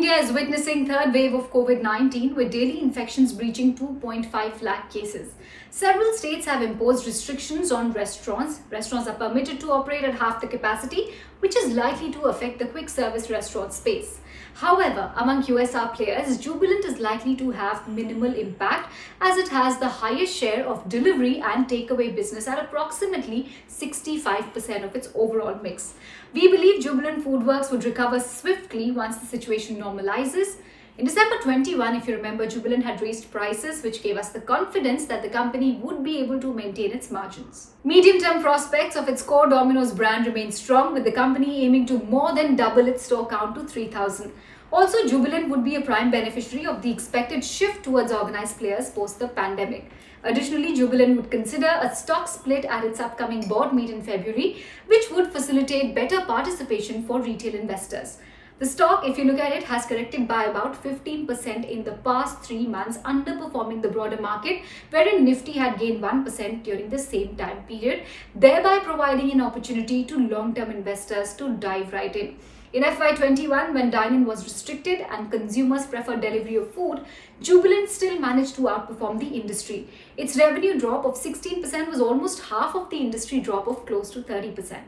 India is witnessing third wave of COVID-19 with daily infections breaching 2.5 lakh cases. Several states have imposed restrictions on restaurants. Restaurants are permitted to operate at half the capacity, which is likely to affect the quick service restaurant space. However, among QSR players, Jubilant is likely to have minimal impact as it has the highest share of delivery and takeaway business at approximately 65% of its overall mix. We believe Jubilant FoodWorks would recover swiftly once the situation normalizes. In December 21, if you remember, Jubilant had raised prices, which gave us the confidence that the company would be able to maintain its margins. Medium-term prospects of its core Domino's brand remain strong, with the company aiming to more than double its store count to 3,000. Also, Jubilant would be a prime beneficiary of the expected shift towards organized players post the pandemic. Additionally, Jubilant would consider a stock split at its upcoming board meet in February, which would facilitate better participation for retail investors. The stock, if you look at it, has corrected by about 15% in the past 3 months, underperforming the broader market, wherein Nifty had gained 1% during the same time period, thereby providing an opportunity to long-term investors to dive right in. In FY21, when dine-in was restricted and consumers preferred delivery of food, Jubilant still managed to outperform the industry. Its revenue drop of 16% was almost half of the industry drop of close to 30%.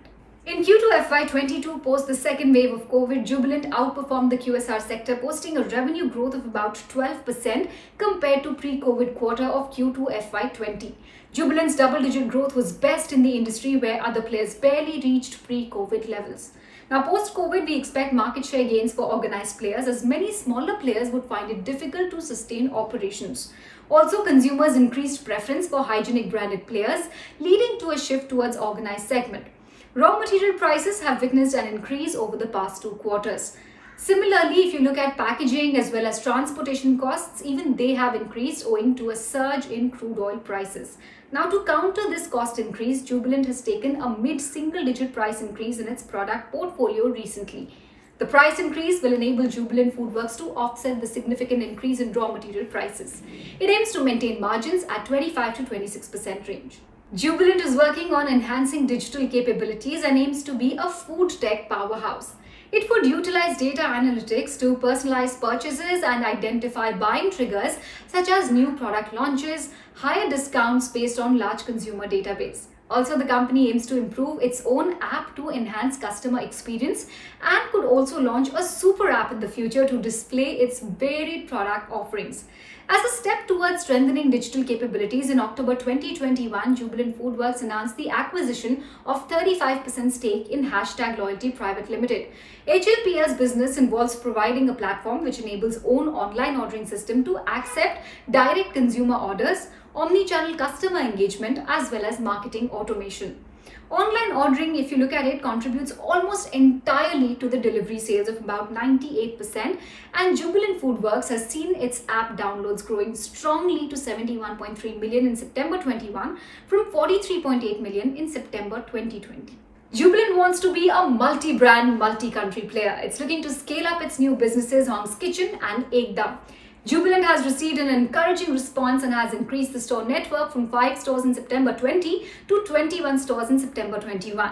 In Q2 FY22, post the second wave of COVID, Jubilant outperformed the QSR sector, posting a revenue growth of about 12% compared to pre-COVID quarter of Q2 FY20. Jubilant's double-digit growth was best in the industry where other players barely reached pre-COVID levels. Now, post-COVID, we expect market share gains for organized players as many smaller players would find it difficult to sustain operations. Also, consumers' increased preference for hygienic branded players, leading to a shift towards organized segment. Raw material prices have witnessed an increase over the past 2 quarters. Similarly, if you look at packaging as well as transportation costs, even they have increased owing to a surge in crude oil prices. Now, to counter this cost increase, Jubilant has taken a mid-single-digit price increase in its product portfolio recently. The price increase will enable Jubilant FoodWorks to offset the significant increase in raw material prices. It aims to maintain margins at 25 to 26% range. Jubilant is working on enhancing digital capabilities and aims to be a food tech powerhouse. It would utilize data analytics to personalize purchases and identify buying triggers such as new product launches, higher discounts based on large consumer database. Also, the company aims to improve its own app to enhance customer experience and could also launch a super app in the future to display its varied product offerings. As a step towards strengthening digital capabilities, in October 2021, Jubilant FoodWorks announced the acquisition of 35% stake in #Loyalty Private Limited. HLPL's business involves providing a platform which enables own online ordering system to accept direct consumer orders, omni-channel customer engagement, as well as marketing automation. Online ordering, if you look at it, contributes almost entirely to the delivery sales of about 98%, and Jubilant FoodWorks has seen its app downloads growing strongly to 71.3 million in September 21 from 43.8 million in September 2020. Jubilant wants to be a multi-brand, multi-country player. It's looking to scale up its new businesses Hong's Kitchen and Ekdum. Jubilant has received an encouraging response and has increased the store network from 5 stores in September 20 to 21 stores in September 21.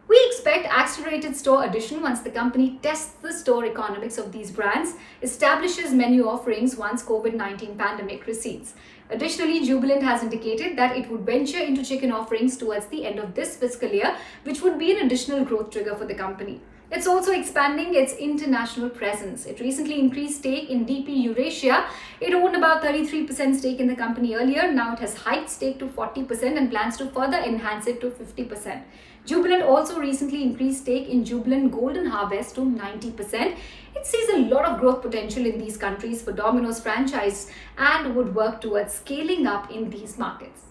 We expect accelerated store addition once the company tests the store economics of these brands, establishes menu offerings once COVID-19 pandemic recedes. Additionally, Jubilant has indicated that it would venture into chicken offerings towards the end of this fiscal year, which would be an additional growth trigger for the company. It's also expanding its international presence. It recently increased stake in DP Eurasia. It owned about 33% stake in the company earlier. Now it has hiked stake to 40% and plans to further enhance it to 50%. Jubilant also recently increased stake in Jubilant Golden Harvest to 90%. It sees a lot of growth potential in these countries for Domino's franchise and would work towards scaling up in these markets.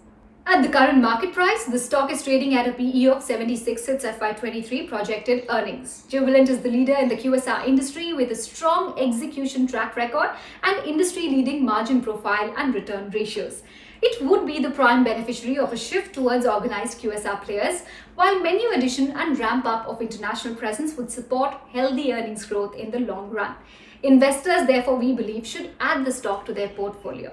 At the current market price, the stock is trading at a PE of 76 its FY23 projected earnings. Jubilant is the leader in the QSR industry with a strong execution track record and industry-leading margin profile and return ratios. It would be the prime beneficiary of a shift towards organized QSR players, while menu addition and ramp-up of international presence would support healthy earnings growth in the long run. Investors, therefore, we believe, should add the stock to their portfolio.